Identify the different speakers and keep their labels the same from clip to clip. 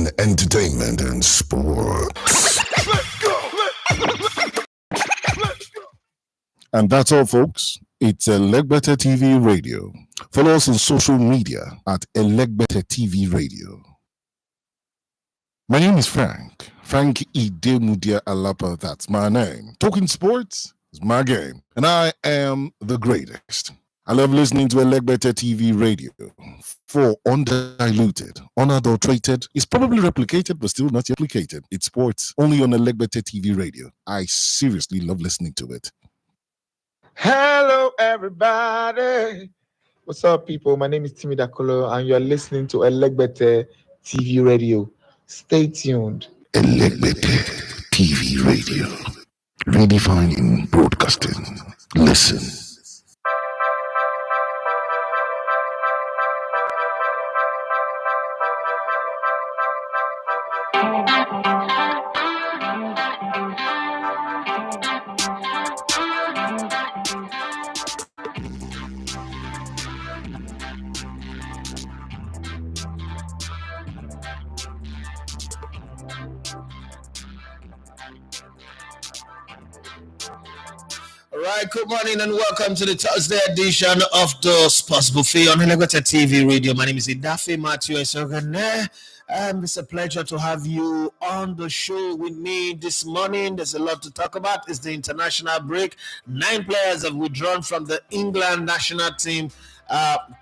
Speaker 1: in entertainment and sports.
Speaker 2: Let's go!
Speaker 1: And that's all, folks. It's Elegbete TV Radio. Follow us on social media at Elegbete TV Radio. My name is Frank Idemudia Alapa. That's my name. Talking sports is my game, and I am the greatest. I love listening to Elegbete TV Radio. For undiluted, unadulterated, it's probably replicated, but still not replicated. It's sports only on Elegbete TV Radio. I seriously love listening to it.
Speaker 3: Hello, everybody. What's up, people? My name is Timmy Dakolo, and you're listening to Elegbete TV Radio. Stay tuned.
Speaker 1: Elegbete TV Radio. Redefining broadcasting. Listen.
Speaker 4: All right, good morning and welcome to the Thursday edition of the Sports Buffet on Elegbete TV Radio. My name is Idafe Matthew Esogane. It's a pleasure to have you on the show with me this morning. There's a lot to talk about. It's the international break. 9 players have withdrawn from the England national team.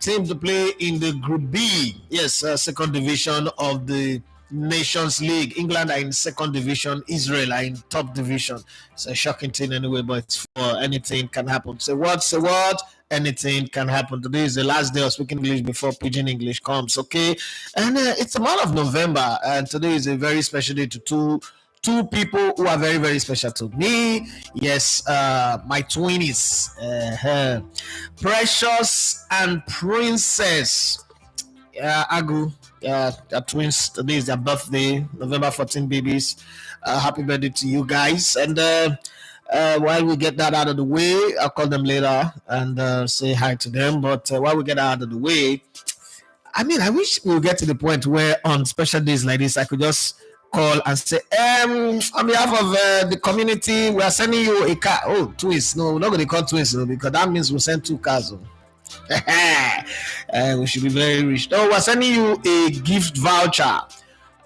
Speaker 4: Team to play in the Group B. Yes, second division of the Nations League. England are in second division. Israel are in top division. It's a shocking thing anyway, but for anything can happen. Say what? Anything can happen. Today is the last day of speaking English before Pidgin English comes, okay? And it's the month of November, and today is a very special day to two people who are very, very special to me. Yes, my twinnies, Precious and Princess Agu. They're twins. Today is their birthday, November 14 babies. Happy birthday to you guys. And while we get that out of the way, I'll call them later and say hi to them. But while we get that out of the way, I wish we'll get to the point where on special days like this, I could just call and say, on behalf of the community, we are sending you a car. Oh, twins. No, we're not going to call twins, because that means we'll send 2 cars. We should be very rich. No, we're sending you a gift voucher,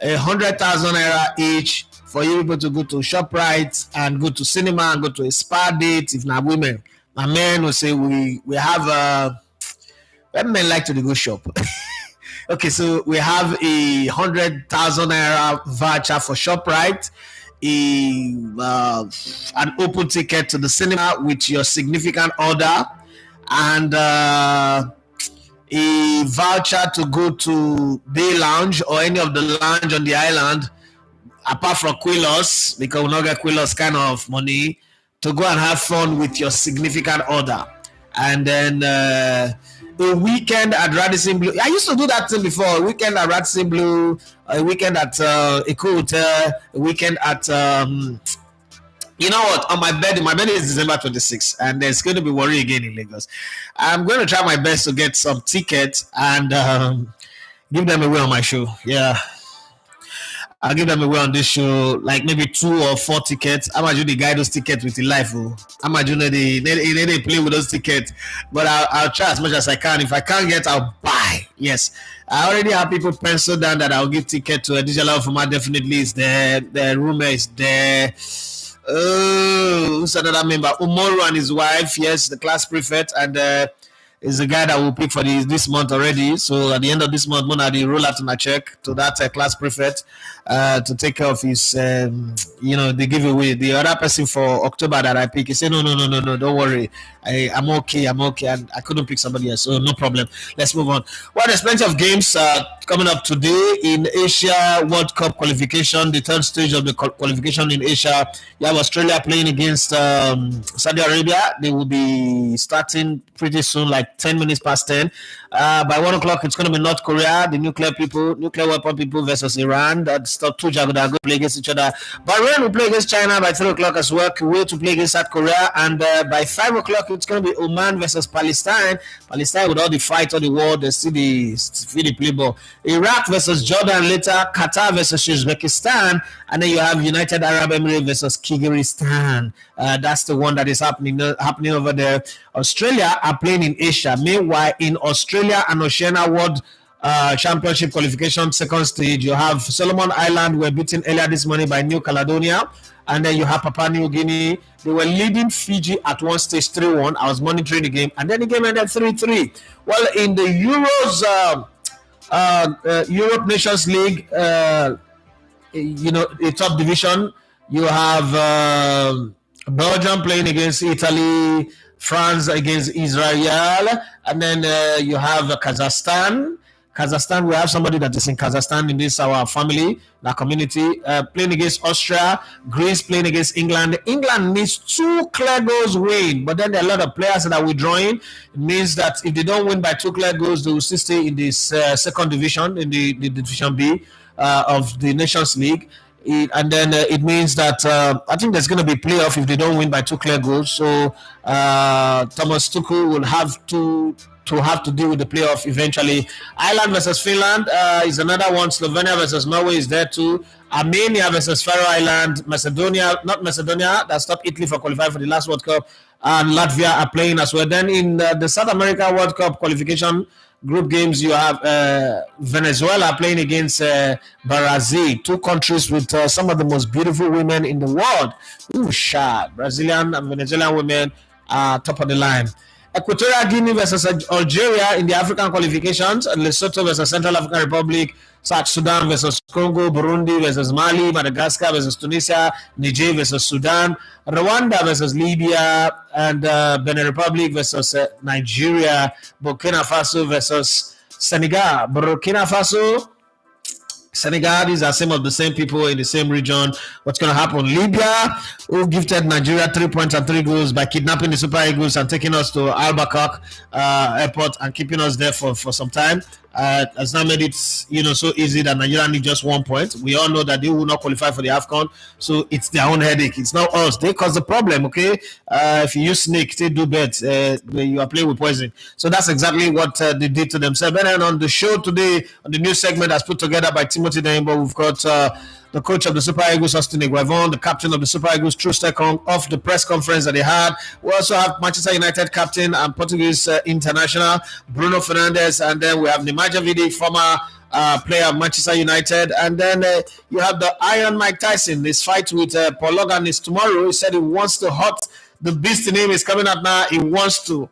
Speaker 4: 100,000 naira each for you people to go to ShopRite and go to cinema and go to a spa date. If not women, my men will say we have when men like to go shop. Okay, so we have a 100,000 naira voucher for ShopRite, an open ticket to the cinema with your significant order, and a voucher to go to Bay Lounge or any of the lounge on the island, apart from Quilos, because we'll not get Quilos kind of money, to go and have fun with your significant order. And then a weekend at Radisson Blue. I used to do that thing before. A weekend at Radisson Blue, a weekend at Eco Hotel, a weekend at... you know what? On my birthday is December 26th, and there's going to be worry again in Lagos. I'm going to try my best to get some tickets and give them away on my show. Yeah, I'll give them away on this show, like maybe 2 or 4 tickets. I'm imagine they guide those tickets with the life. I'm imagine they play with those tickets, but I'll try as much as I can. If I can't get, I'll buy. Yes, I already have people penciled down that I'll give ticket to. Additional Fuma definitely is there. The rumor is there. Oh, who's another member? Umoru and his wife, yes, the class prefect, and is the guy that will pick for this month already. So at the end of this month, Mona will roll out my check to that class prefect to take care of his, the giveaway. The other person for October that I pick, he said, no, don't worry. I'm okay, and I couldn't pick somebody else, so no problem. Let's move on. Well, there's plenty of games coming up today in Asia World Cup qualification, the third stage of the qualification in Asia. You have Australia playing against Saudi Arabia. They will be starting pretty soon, like 10 minutes past 10. By 1 o'clock, it's going to be North Korea, the nuclear weapon people versus Iran. That's top two Jagoda go play against each other. Bahrain will play against China by 3 o'clock as well. Kuwait to play against South Korea. And by 5 o'clock, it's going to be Oman versus Palestine. Palestine with all the fight of the war, they see the play ball. Iraq versus Jordan later. Qatar versus Uzbekistan. And then you have United Arab Emirates versus Kyrgyzstan. That's the one that is happening over there. Australia are playing in Asia. Meanwhile, in Australia and Oceania World Championship qualification second stage, you have Solomon Island were beaten earlier this morning by New Caledonia. And then you have Papua New Guinea. They were leading Fiji at one stage 3-1. I was monitoring the game. And then the game ended 3-3. Well, in the Europe Nations League, the top division, you have Belgium playing against Italy, France against Israel, and then you have Kazakhstan. We have somebody that is in Kazakhstan in this our family, our community, playing against Austria. Greece playing against England. England needs 2 clear goals win, but then there are a lot of players that are withdrawing. It means that if they don't win by 2 clear goals, they will still stay in this second division, in the Division B of the Nations League. And then it means that I think there's going to be playoff if they don't win by 2 clear goals. So Thomas Tuchel will have to deal with the playoff eventually. Ireland versus Finland is another one. Slovenia versus Norway is there too. Armenia versus Faroe Island. Macedonia that stopped Italy for qualifying for the last World Cup, and Latvia are playing as well. Then in the South America World Cup qualification group games, you have Venezuela playing against Brazil, 2 countries with some of the most beautiful women in the world. Brazilian and Venezuelan women are top of the line. Equatorial Guinea versus Algeria in the African qualifications, Lesotho versus Central African Republic, South Sudan versus Congo, Burundi versus Mali, Madagascar versus Tunisia, Niger versus Sudan, Rwanda versus Libya, and Benin Republic versus Nigeria, Burkina Faso versus Senegal. Senegal, these are some of the same people in the same region. What's going to happen? Libya, who gifted Nigeria 3 points and 3 goals by kidnapping the Super Eagles and taking us to Al-Bakak airport and keeping us there for some time. Has now made it so easy that Nigeria need just 1 point. We all know that they will not qualify for the AFCON, so it's their own headache. It's not us. They cause the problem, okay? If you use snake, they do bet. You are playing with poison. So that's exactly what they did to themselves. And then on the show today, on the new segment that's put together by Timothy Daimbo, we've got the coach of the Super Eagles, Austin Eguavon, the captain of the Super Eagles, Trustekong, off the press conference that they had. We also have Manchester United captain and Portuguese international, Bruno Fernandes, and then we have Nemanja Vidic, former player of Manchester United, and then you have the Iron Mike Tyson. His fight with Paul Logan is tomorrow. He said he wants to hurt the beast. Name is coming out now. He wants to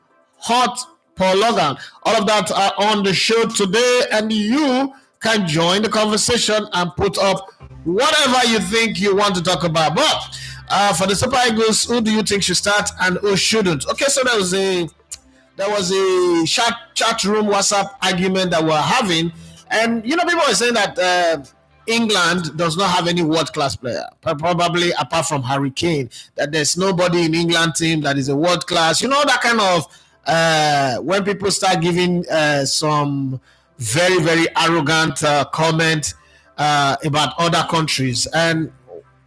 Speaker 4: hurt Paul Logan. All of that are on the show today, and you can join the conversation and put up whatever you think you want to talk about. But for the Super Eagles, who do you think should start and who shouldn't? Okay, so there was a chat room WhatsApp argument that we're having, and people are saying that England does not have any world-class player, probably apart from Harry Kane, that there's nobody in England team that is a world-class. That kind of when people start giving some very, very arrogant comment about other countries. And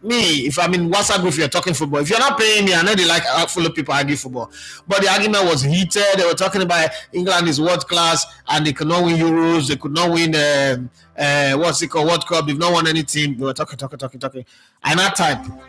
Speaker 4: me, if I'm in WhatsApp group, you're talking football. If you're not paying me, I know they like full of people argue football. But the argument was heated. They were talking about England is world class and they could not win Euros. They could not win World Cup. They've not won any team. They were talking. And that time,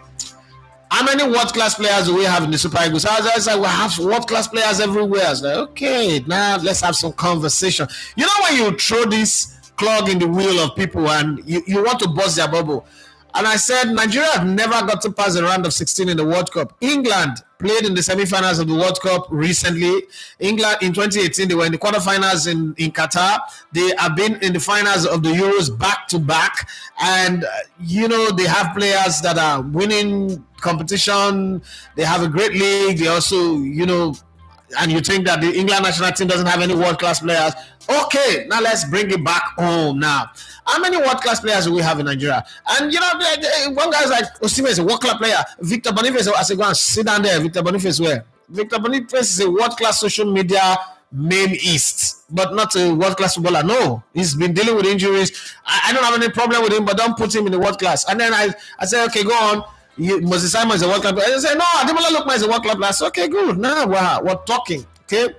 Speaker 4: how many world class players do we have in the Super Eagles? I was like, we have world class players everywhere. I was like, okay, now let's have some conversation. When you throw this clog in the wheel of people and you want to bust their bubble. And I said, Nigeria have never got to pass the round of 16 in the World Cup. England played in the semi-finals of the World Cup recently. England in 2018, they were in the quarterfinals in Qatar. They have been in the finals of the Euros back to back. And, they have players that are winning competition. They have a great league. They also, and you think that the England national team doesn't have any world-class players. Okay, now let's bring it back home now. How many world-class players do we have in Nigeria? And, one guy's like, Osimhen is a world-class player. Victor Boniface, I said, go and sit down there. Victor Boniface where? Victor Boniface is a world-class social media main East, but not a world-class footballer. No, he's been dealing with injuries. I don't have any problem with him, but don't put him in the world class. And then I say, okay, go on. Moses Simon is a world class player. I say, no, Ademola Lookman is a world class player. So, okay, good. Now we're talking. Okay.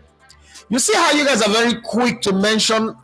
Speaker 4: You see how you guys are very quick to mention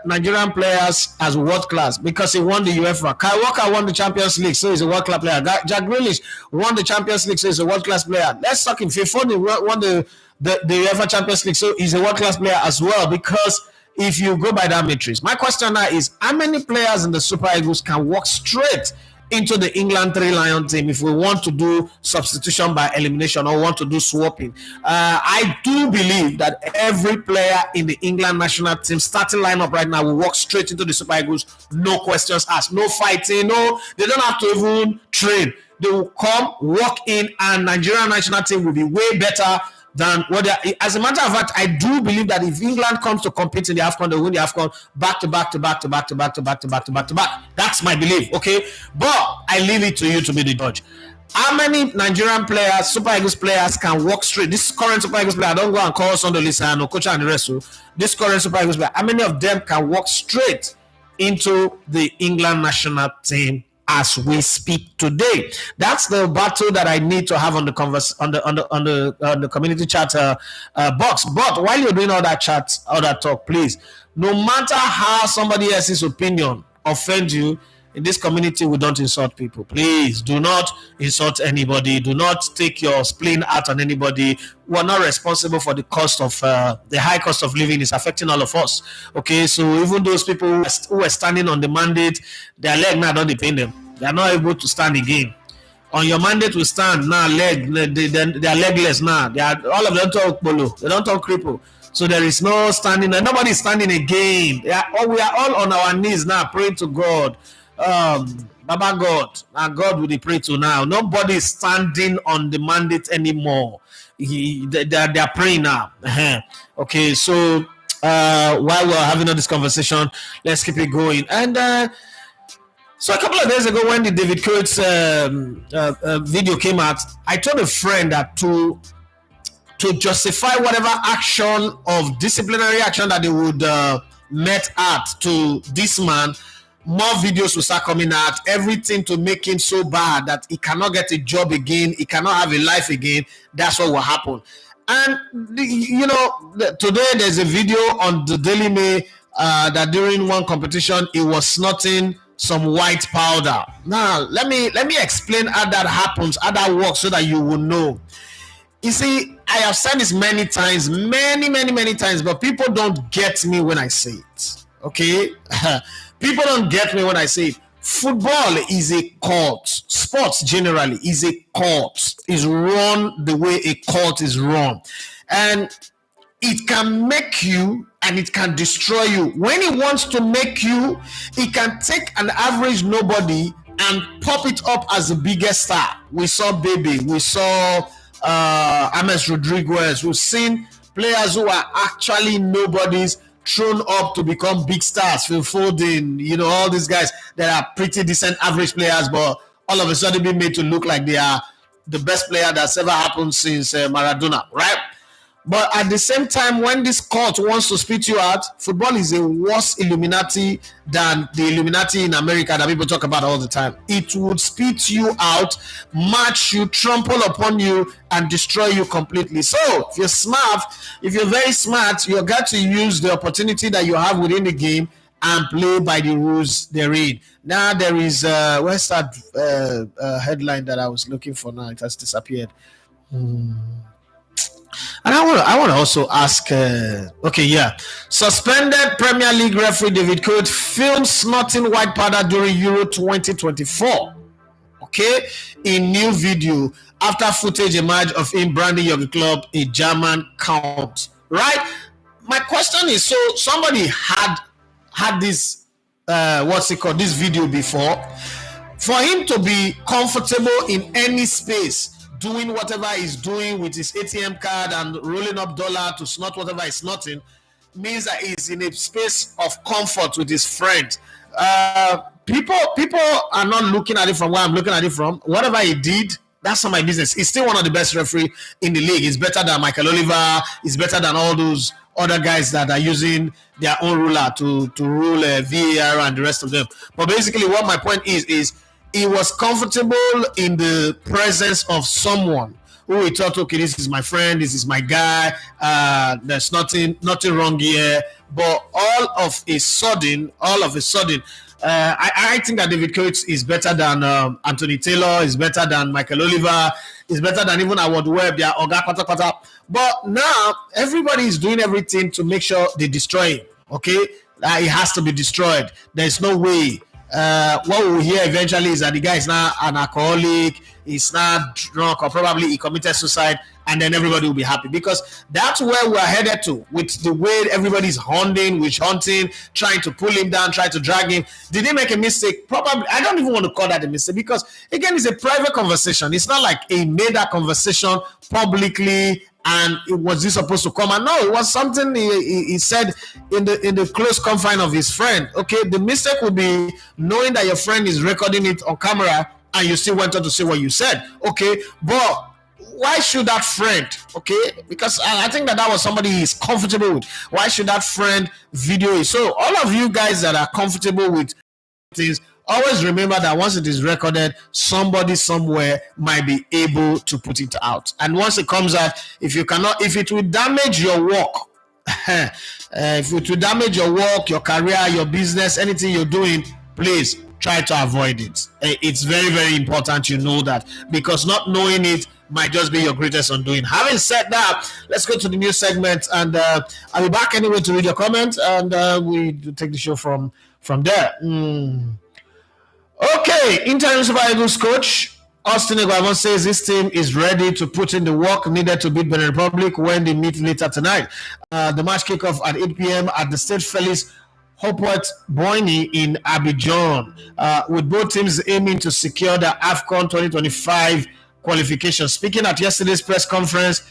Speaker 4: Nigerian players as world class because he won the UEFA. Kyle Walker won the Champions League, so he's a world class player. Jack Grealish won the Champions League, so he's a world class player. Let's talk him. Phil Foden won the UEFA Champions League, so he's a world class player as well. Because if you go by that matrix, my question now is: how many players in the Super Eagles can walk straight into the England Three Lion team if we want to do substitution by elimination or want to do swapping? I do believe that every player in the England national team starting lineup right now will walk straight into the Super Eagles, no questions asked, no fighting, no, they don't have to even train. They will come, walk in, and Nigerian national team will be way better than what they are. As a matter of fact, I do believe that if England comes to compete in the AFCON, they win the AFCON back to back. That's my belief, okay? But I leave it to you to be the judge. How many Nigerian players, Super Eagles players, can walk straight? This current Super Eagles player, don't go and call Sunday Lisa, Okocha and the rest. This current Super Eagles player, how many of them can walk straight into the England national team as we speak today? That's the battle that I need to have on the on the community chat box. But while you're doing all that chat, all that talk, please, no matter how somebody else's opinion offends you, in this community, we don't insult people. Please do not insult anybody. Do not take your spleen out on anybody. We're not responsible for the cost of the high cost of living is affecting all of us. Okay, so even those people who are standing on the mandate, their leg now don't depend them. They are not able to stand again. On your mandate will stand now, they are legless now. They are all of them talk polo. They don't talk cripple. So there is no standing. Nobody is standing again. We are all on our knees now, praying to God. Baba God, and God will be pray to now. Nobody is standing on the mandate anymore. They are praying now. Okay, so while we're having all this conversation, let's keep it going. And so a couple of days ago, when the David Coates video came out, I told a friend that to justify whatever action of disciplinary action that they would met at to this man, more videos will start coming out, everything to make him so bad that he cannot get a job again, he cannot have a life again. That's what will happen. And today there's a video on the Daily Mail that during one competition he was snorting some white powder. Now let me explain how that happens, how that works, so that you will know. You see, I have said this many times, many times, but people don't get me when I say it. Okay. People don't get me when I say it. Football is a cult. Sports generally is a cult. Is run the way a cult is run. And it can make you and it can destroy you. When it wants to make you, it can take an average nobody and pop it up as the biggest star. We saw Baby. We saw James Rodriguez. We've seen players who are actually nobodies thrown up to become big stars. Phil Foden, all these guys that are pretty decent average players, but all of a sudden being made to look like they are the best player that's ever happened since Maradona, right? But at the same time, when this court wants to spit you out, football is a worse Illuminati than the Illuminati in America that people talk about all the time. It would spit you out, match you, trample upon you, and destroy you completely. So if you're smart, if you're very smart, you've got to use the opportunity that you have within the game and play by the rules therein. Now there is, where's that headline that I was looking for now? It has disappeared. And I want to also ask, suspended Premier League referee David Coates filmed snorting white powder during Euro 2024. Okay, in new video after footage emerged of him branding your club a German count. Right? My question is, so somebody had this, this video before. For him to be comfortable in any space, doing whatever he's doing with his ATM card and rolling up dollar to snort whatever he's snorting, means that he's in a space of comfort with his friend. People are not looking at it from where I'm looking at it from. Whatever he did, that's not my business. He's still one of the best referees in the league. He's better than Michael Oliver. He's better than all those other guys that are using their own ruler to rule VAR and the rest of them. But basically, what my point is he was comfortable in the presence of someone who he thought, okay, this is my friend, this is my guy, there's nothing wrong here. But all of a sudden, I think that David Coates is better than Anthony Taylor, is better than Michael Oliver, is better than even Award Webb, they are Oga Pata Pata. But now everybody is doing everything to make sure they destroy him. Okay, it has to be destroyed. There's no way. What we'll hear eventually is that the guy is now an alcoholic, he's now drunk, or probably he committed suicide, and then everybody will be happy, because that's where we're headed to with the way everybody's witch hunting, trying to pull him down, trying to drag him. Did he make a mistake? Probably. I don't even want to call that a mistake, because again, it's a private conversation. It's not like he made that conversation publicly and it was this supposed to come. And no, it was something he said in the close confine of his friend. Okay, the mistake would be knowing that your friend is recording it on camera and you still went on to say what you said. Okay, but why should that friend, okay, because I think that was somebody he's comfortable with, why should that friend video it? So all of you guys that are comfortable with things, always remember that once it is recorded, somebody somewhere might be able to put it out. And once it comes out, if it will damage your work, if it will damage your work, your career, your business, anything you're doing, please try to avoid it. It's very, very important you know that, because not knowing it might just be your greatest undoing. Having said that, let's go to the news segment, and I'll be back anyway to read your comments, and we take the show from there. Okay, interim Super Eagles coach Austin Eguavon says this team is ready to put in the work needed to beat Benin Republic when they meet later tonight. The match kickoff at 8 p.m. at the State Felix Hopewell Boyne in Abidjan, with both teams aiming to secure the AFCON 2025 qualification. Speaking at yesterday's press conference,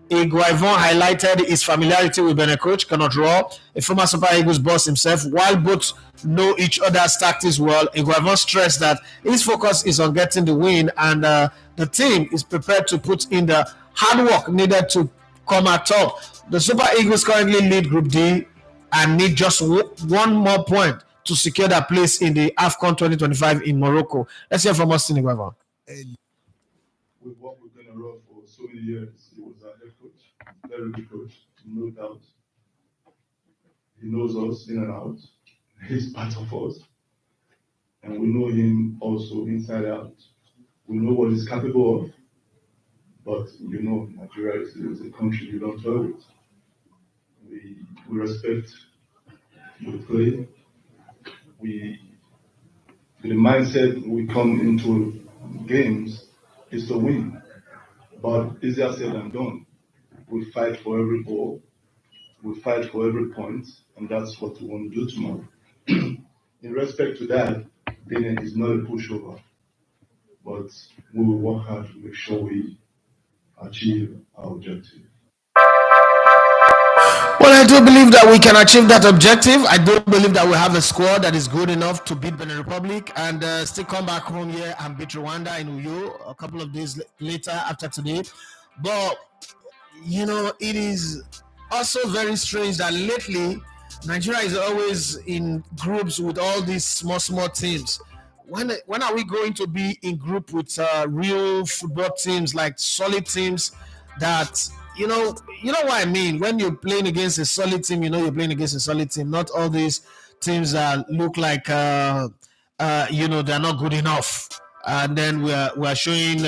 Speaker 4: Eguavon highlighted his familiarity with Benin coach Conor Raw, a former Super Eagles boss himself. While both know each other's tactics well, Eguavon stressed that his focus is on getting the win, and the team is prepared to put in the hard work needed to come at top. The Super Eagles currently lead Group D and need just one more point to secure their place in the AFCON 2025 in Morocco. Let's hear from Austin Eguavon.
Speaker 2: We've worked with Conor Raw for so many years. He was our head coach, very good coach, no doubt. He knows us in and out. He's part of us. And we know him also inside out. We know what he's capable of. But you know, Nigeria is a country you don't toy with. We respect the play. The mindset we come into games is to win, but easier said than done. We fight for every ball, we fight for every point, and that's what we want to do tomorrow. In respect to that, Benin is not a pushover, but we will work hard to make sure we achieve our objective.
Speaker 4: Well, I do believe that we can achieve that objective. I do believe that we have a squad that is good enough to beat Benin Republic and still come back home here and beat Rwanda in Uyo a couple of days later after today. But, you know, it is also very strange that lately Nigeria is always in groups with all these small teams. When are we going to be in group with real football teams, like solid teams that... You know what I mean? When you're playing against a solid team, you know you're playing against a solid team. Not all these teams that look like, they're not good enough. And then we're showing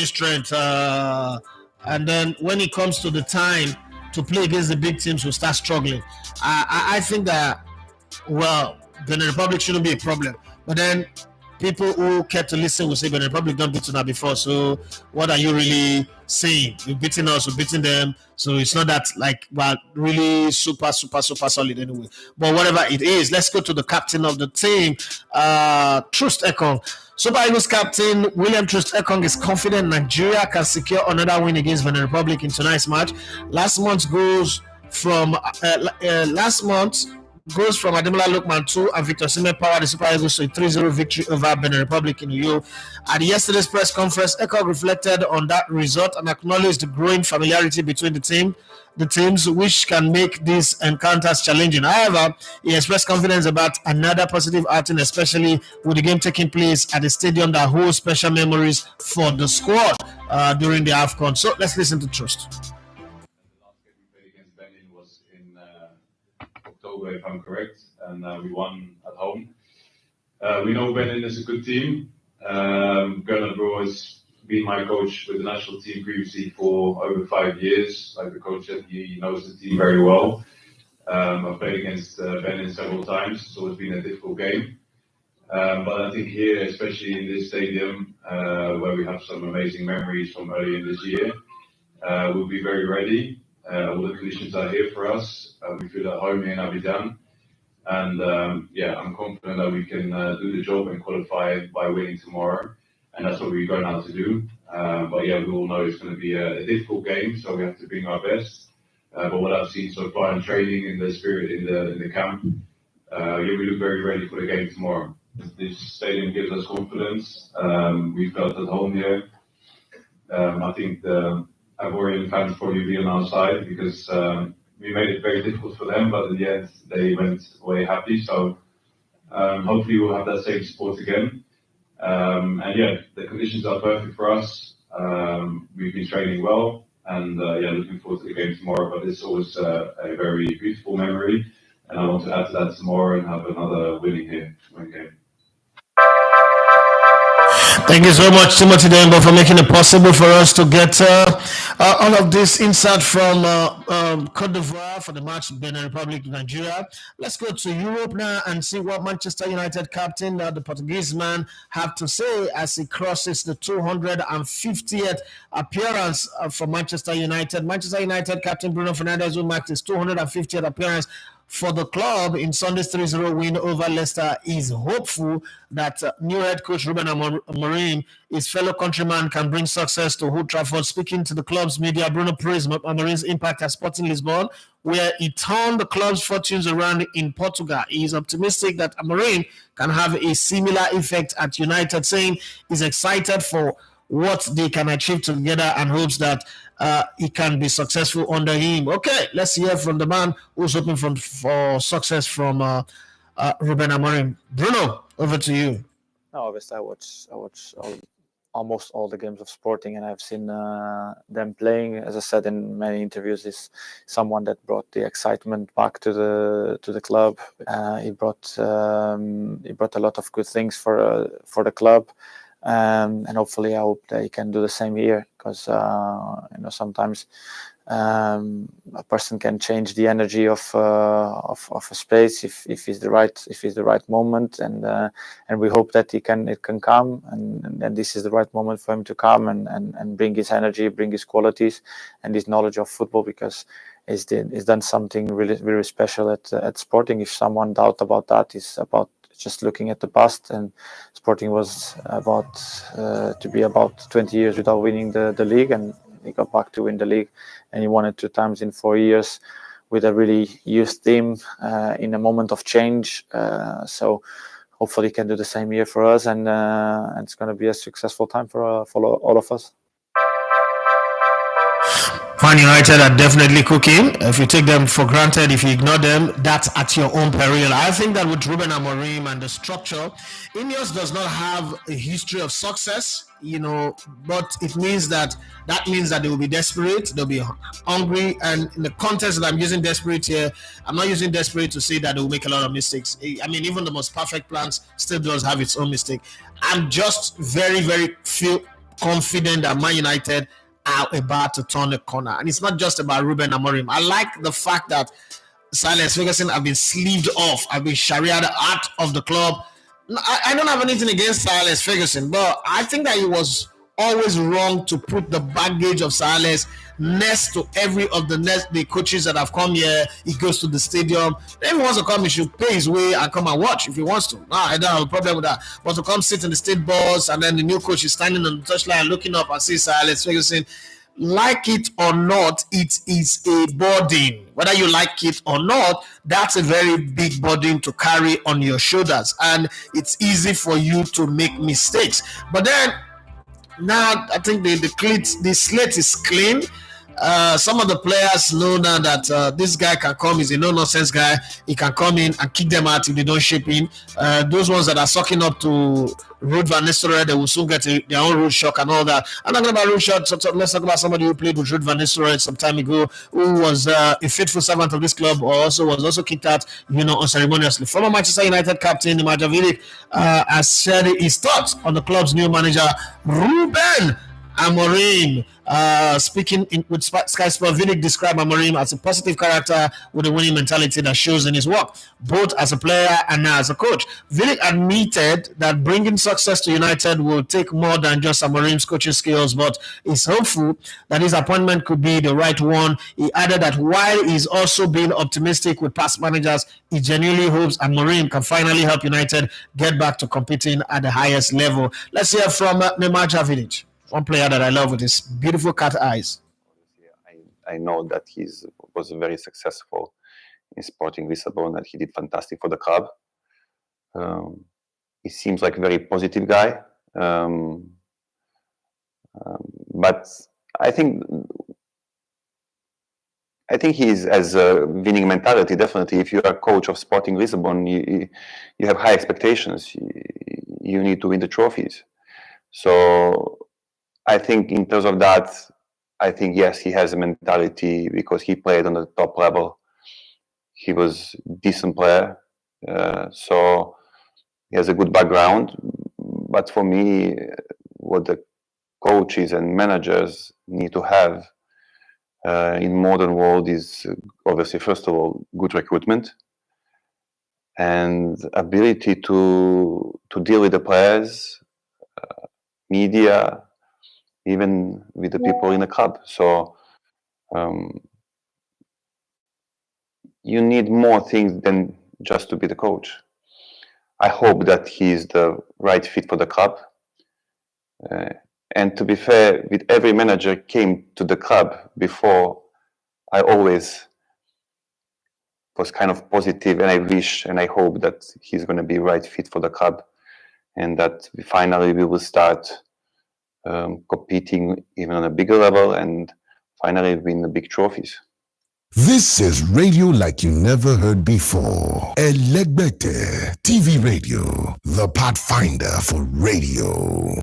Speaker 4: strength. And then when it comes to the time to play against the big teams, we'll start struggling. I think that, well, Benin Republic shouldn't be a problem. But then people who care to listen will say Benin Republic don't beat Una before, so what are you really saying? You're beating us, we're beating them, so it's not that like we're really super solid anyway. But whatever it is, let's go to the captain of the team, Trust Ekong. Super Eagles captain William Trust Ekong is confident Nigeria can secure another win against Benin Republic in tonight's match. Last month's Goals from Ademola Lookman 2 and Victor Osimhen powered the Super Eagles to a 3-0 victory over Benin Republic in Uyo. At yesterday's press conference, Ekong reflected on that result and acknowledged the growing familiarity between the teams, which can make these encounters challenging. However, he expressed confidence about another positive outing, especially with the game taking place at a stadium that holds special memories for the squad during the AFCON. So let's listen to Trust.
Speaker 2: The last game we played against Benin was in October, if I'm correct, and we won at home. We know Benin is a good team. Gernot Brewer has been my coach with the national team previously for over 5 years. Like the coach said, he knows the team very well. I've played against Benin several times. It's always been a difficult game. But I think here, especially in this stadium, where we have some amazing memories from earlier in this year, we'll be very ready. All the conditions are here for us. We feel at home here in Abidjan. And I'm confident that we can do the job and qualify by winning tomorrow. And that's what we're going out to do. But we all know it's going to be a difficult game, so we have to bring our best. But what I've seen so far in training, in the spirit, in the camp, we look very ready for the game tomorrow. This stadium gives us confidence. We felt at home here. I think the Ivorian fans probably be on our side because we made it very difficult for them, but in the end, they went away happy. So hopefully we'll have that same support again. The conditions are perfect for us. We've been training well, and looking forward to the game tomorrow. But it's always a very beautiful memory, and I want to add to that tomorrow and have another winning game.
Speaker 4: Thank you so much, Timothy Dembo, for making it possible for us to get all of this insight from Cote d'Ivoire for the match Benin Republic Nigeria. Let's go to Europe now and see what Manchester United captain, the Portuguese man, have to say as he crosses the 250th appearance for Manchester United. Manchester United captain Bruno Fernandes, who marked his 250th appearance for the club in Sunday's 3-0 win over Leicester, is hopeful that new head coach Ruben Amorim, his fellow countryman, can bring success to Old Trafford. Speaking to the club's media, Bruno praised Amorim's impact at Sporting Lisbon, where he turned the club's fortunes around in Portugal. He is optimistic that Amorim can have a similar effect at United, saying he's excited for what they can achieve together and hopes that he can be successful under him. Okay, let's hear from the man who's hoping for success from Ruben Amorim. Bruno, over to you.
Speaker 5: No, obviously I watch almost all the games of Sporting, and I've seen them playing. As I said in many interviews, is someone that brought the excitement back to the club. He brought a lot of good things for the club. And hopefully I hope that he can do the same here, because sometimes a person can change the energy of a space if it's the right moment, and we hope that it can come, and this is the right moment for him to come and bring his energy, bring his qualities and his knowledge of football, because he's done something really, really special at Sporting. If someone doubt about that, is about just looking at the past, and Sporting was about to be about 20 years without winning the league, and he got back to win the league, and he won it 2 times in 4 years with a really youth team in a moment of change. So hopefully he can do the same year for us, and it's going to be a successful time for all of us.
Speaker 4: Man United are definitely cooking. If you take them for granted, if you ignore them, that's at your own peril. I think that with Ruben Amorim and the structure, Ineos does not have a history of success, but it means that they will be desperate, they'll be hungry, and in the context that I'm using desperate here, I'm not using desperate to say that they will make a lot of mistakes. I mean, even the most perfect plans still does have its own mistake. I'm just very, very feel confident that Man United are about to turn the corner, and it's not just about Ruben Amorim. I like the fact that Sir Alex Ferguson have been sleeved off, have been sharia'd out of the club. I don't have anything against Sir Alex Ferguson, but I think that he was always wrong to put the baggage of Sir Alex next to every of the coaches that have come here. He goes to the stadium. If he wants to come, he should pay his way and come and watch if he wants to. No, I don't have a problem with that. But to come sit in the state bus and then the new coach is standing on the touchline looking up and see Sir Alex Ferguson, like it or not, it is a burden. Whether you like it or not, that's a very big burden to carry on your shoulders, and it's easy for you to make mistakes. But then now I think the slate is clean. Some of the players know now that this guy can come. He's a no-nonsense guy. He can come in and kick them out if they don't shape in. Those ones that are sucking up to Ruud van Nistelrooy, they will soon get their own road shock and all that. I'm not talking about road shock. So let's talk about somebody who played with Ruud van Nistelrooy some time ago, who was a faithful servant of this club, or was also kicked out, unceremoniously. Former Manchester United captain Nemanja Vidic has shared his thoughts on the club's new manager, Ruben Amorim. Speaking with Sky Sport, Vidic described Amorim as a positive character with a winning mentality that shows in his work, both as a player and now as a coach. Vidic admitted that bringing success to United will take more than just Amorim's coaching skills, but is hopeful that his appointment could be the right one. He added that while he's also being optimistic with past managers, he genuinely hopes Amorim can finally help United get back to competing at the highest level. Let's hear from Nemanja Vidic, one player that I love with his beautiful cat eyes.
Speaker 6: I know that he was very successful in Sporting Lisbon, that he did fantastic for the club. He seems like a very positive guy. But I think he has a winning mentality, definitely. If you are coach of Sporting Lisbon, you have high expectations. You need to win the trophies. So I think in terms of that, I think, yes, he has a mentality because he played on the top level. He was a decent player. So he has a good background. But for me, what the coaches and managers need to have in modern world is obviously, first of all, good recruitment and ability to deal with the players, media, even with the people in the club. So you need more things than just to be the coach. I hope that he's the right fit for the club. And to be fair, with every manager came to the club before, I always was kind of positive, and I wish and I hope that he's going to be right fit for the club, and that finally we will start competing even on a bigger level and finally win the big trophies.
Speaker 1: This is radio like you never heard before. Elegbete TV Radio, the pathfinder for radio.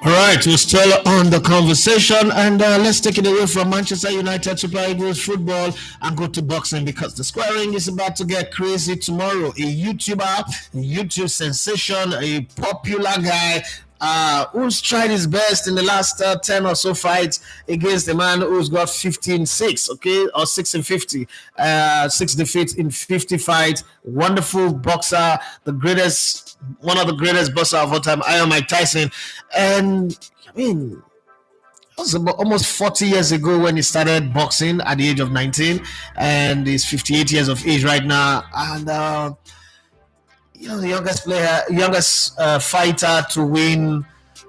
Speaker 4: All right, we're still on the conversation, and let's take it away from Manchester United, Super Eagles football, and go to boxing, because the squaring is about to get crazy tomorrow. A YouTuber, a YouTube sensation, a popular guy who's tried his best in the last 10 or so fights against a man who's got 15-6, okay, or 6-50, 6 defeats in 50 fights. Wonderful boxer, one of the greatest boxers of all time, Mike Tyson. And I mean, it was about almost 40 years ago when he started boxing at the age of 19, and he's 58 years of age right now. And the youngest fighter to win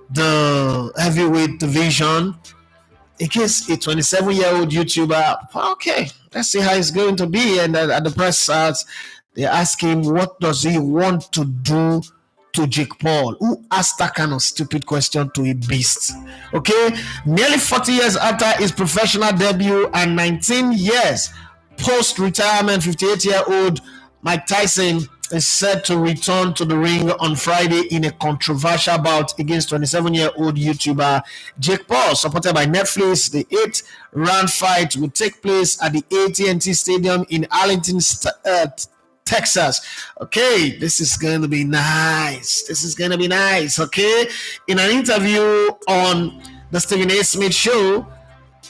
Speaker 4: the heavyweight division against a 27-year-old YouTuber. Okay, let's see how it's going to be. And at the press starts, they ask him, what does he want to do to Jake Paul? Who asked that kind of stupid question to a beast? Okay, nearly 40 years after his professional debut and 19 years post-retirement, 58-year-old Mike Tyson is set to return to the ring on Friday in a controversial bout against 27-year-old YouTuber Jake Paul, supported by Netflix. The 8-round fight will take place at the AT&T Stadium in Arlington, Texas. Okay, this is going to be nice. Okay, in an interview on the Stephen A. Smith Show,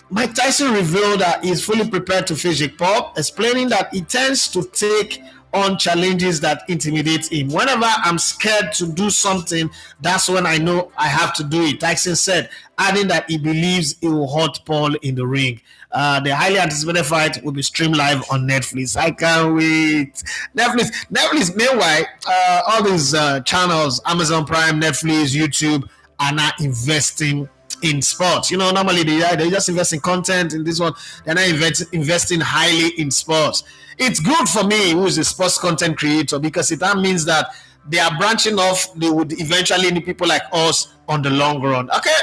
Speaker 4: Mike Tyson revealed that he's fully prepared to face Jake Paul, explaining that he tends to take on challenges that intimidate him. Whenever I'm scared to do something, that's when I know I have to do it. Tyson said, adding that he believes he will hurt Paul in the ring. The highly anticipated fight will be streamed live on Netflix. I can't wait. Netflix. Meanwhile, all these channels, Amazon Prime, Netflix, YouTube, are now investing in sports. You know, normally they just invest in content. In this one, they're not investing highly in sports. It's good for me, who is a sports content creator, because that means that they are branching off. They would eventually need people like us on the long run. Okay,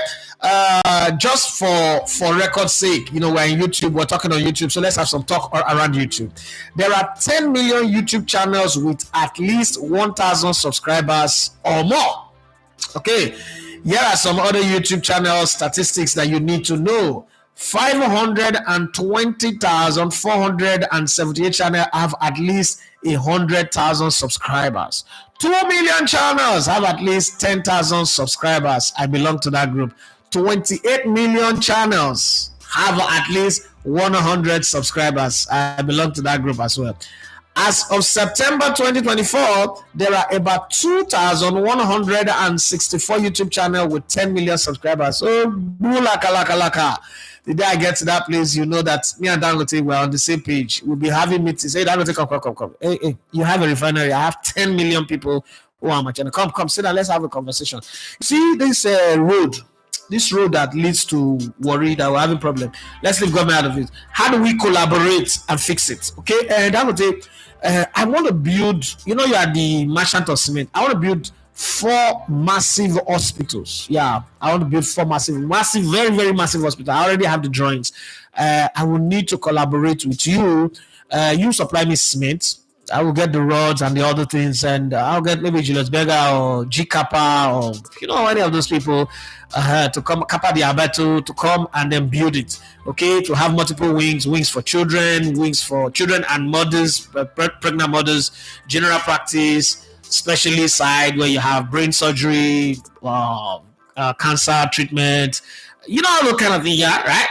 Speaker 4: just for record's sake, you know, we're in YouTube. We're talking on YouTube, so let's have some talk around YouTube. There are 10 million YouTube channels with at least 1,000 subscribers or more. Okay, here are some other YouTube channel statistics that you need to know. 520,478 channels have at least 100,000 subscribers. 2 million channels have at least 10,000 subscribers. I belong to that group. 28 million channels have at least 100 subscribers. I belong to that group as well. As of September 2024, there are about 2,164 YouTube channels with 10 million subscribers. So, laka. The day I get to that place, you know that me and Dangote were on the same page. We'll be having meetings. Hey, Dangote, come. Hey, you have a refinery. I have 10 million people who are on my channel. Come, sit down. Let's have a conversation. See this road. This road that leads to worry that we're having problem. Let's leave government out of it. How do we collaborate and fix it? Okay, Dangote, I want to build, you know, you are the merchant of cement. I want to build 4 massive hospitals. Yeah, I want to build 4 massive, very, very massive hospitals. I already have the drawings. I will need to collaborate with you. You supply me cement. I will get the rods and the other things, and I'll get maybe Julius Berger or G Kappa or, you know, any of those people to come, Kappa the Alberto, to come and then build it. Okay, to have multiple wings for children and mothers, pregnant mothers, general practice, specialist side where you have brain surgery, cancer treatment, you know, all those kind of thing, yeah, right?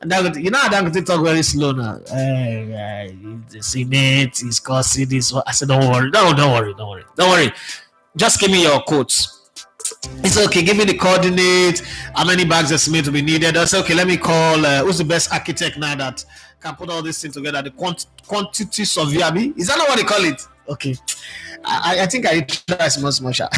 Speaker 4: And that, you know, I'm going to talk very slow now. The cement is costing this. I said, don't worry. Don't worry. Just give me your quotes. It's okay. Give me the coordinate. How many bags of cement will be needed? I said, okay, let me call. Who's the best architect now that can put all this thing together? The quantity surveyor. Is that not what they call it? Okay. I think I try small shot.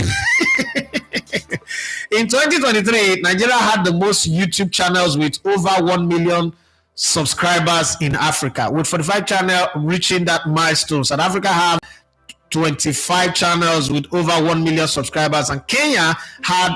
Speaker 4: In 2023, Nigeria had the most YouTube channels with over 1 million subscribers in Africa, with 45 channels reaching that milestone. South Africa have 25 channels with over 1 million subscribers, and Kenya had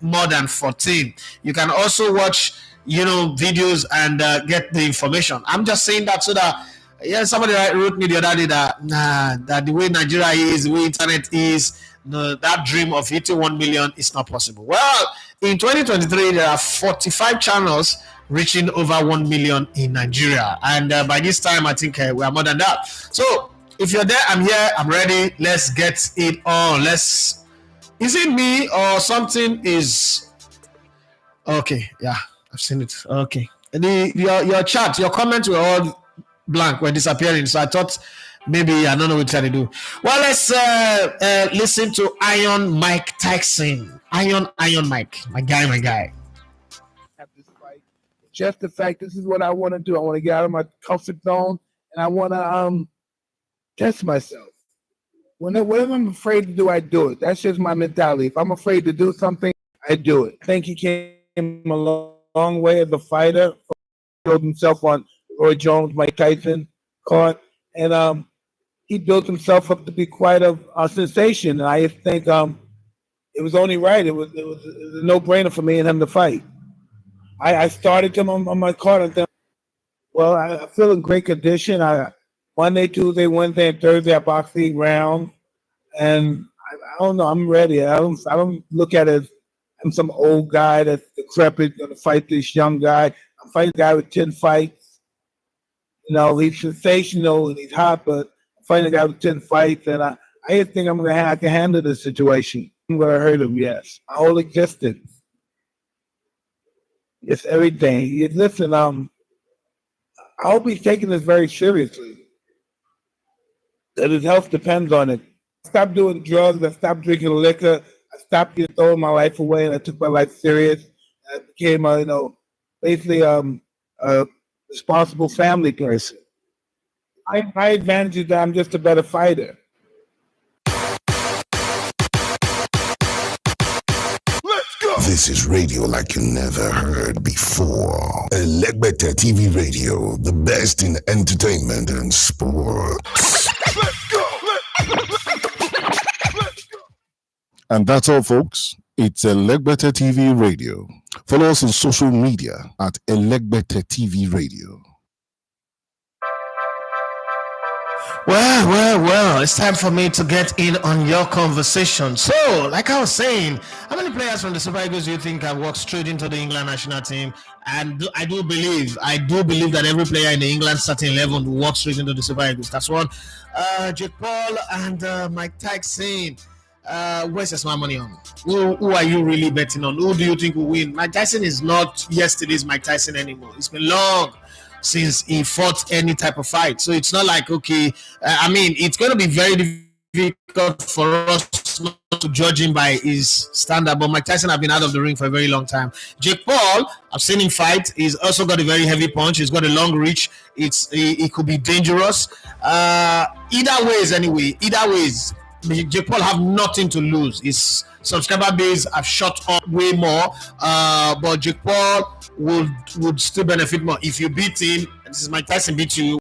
Speaker 4: more than 14. You can also watch, you know, videos and get the information. I'm just saying that so that, yeah, somebody wrote me the other day that the way Nigeria is, the way internet is, no, that dream of hitting 1 million is not possible. Well, in 2023, there are 45 channels reaching over 1 million in Nigeria. And by this time, I think we are more than that. So if you're there, I'm here, I'm ready. Let's get it on. Is it me or something is... Okay, yeah, I've seen it. Okay. Your chat, your comments were all blank, were disappearing. So I thought... maybe I don't know what to do. Well, let's listen to Iron Mike Tyson. Iron Mike, my guy.
Speaker 7: Have this fight. Just the fact, this is what I want to do. I want to get out of my comfort zone, and I want to test myself. Whatever I'm afraid to do, I do it. That's just my mentality. If I'm afraid to do something, I do it. I think he came a long way as a fighter. Built himself on Roy Jones, Mike Tyson, caught, and he built himself up to be quite a sensation. And I think it was only right. It was a no-brainer for me and him to fight. I started him on my card. And then, well, I feel in great condition. Monday, Tuesday, Wednesday, and Thursday I box the round, and I don't know. I'm ready. I don't look at it as I'm some old guy that's decrepit going to fight this young guy. I'm fighting a guy with 10 fights. You know, he's sensational and he's hot, but fighting a guy with 10 fights, and I just think I can handle this situation. I'm going to hurt him, yes. My whole existence. It's everything. Listen, I hope he's taking this very seriously. that his health depends on it. I stopped doing drugs. I stopped drinking liquor. I stopped throwing my life away, and I took my life serious. I became basically a responsible family person. My advantage is that I'm just a better fighter.
Speaker 1: This is radio like you never heard before. Elegbete TV Radio, the best in entertainment and sports. And that's all, folks. It's Elegbete TV Radio. Follow us on social media at Elegbete TV Radio.
Speaker 4: Well, it's time for me to get in on your conversation. So, like I was saying, how many players from the Super Eagles do you think have walked straight into the England national team? And I do believe that every player in the England starting 11 will walk straight into the Super Eagles. That's one. Jake Paul and Mike Tyson. Where's your smart money on? Who are you really betting on? Who do you think will win? Mike Tyson is not yesterday's Mike Tyson anymore. It's been long since he fought any type of fight. So it's not like, okay, it's going to be very difficult for us not to judge him by his standard. But Mike Tyson has been out of the ring for a very long time. Jake Paul, I've seen him fight. He's also got a very heavy punch. He's got a long reach. It could be dangerous. Either ways, Jake Paul have nothing to lose. His subscriber base have shot up way more, but Jake Paul would still benefit more if you beat him. This is Mike Tyson beat you.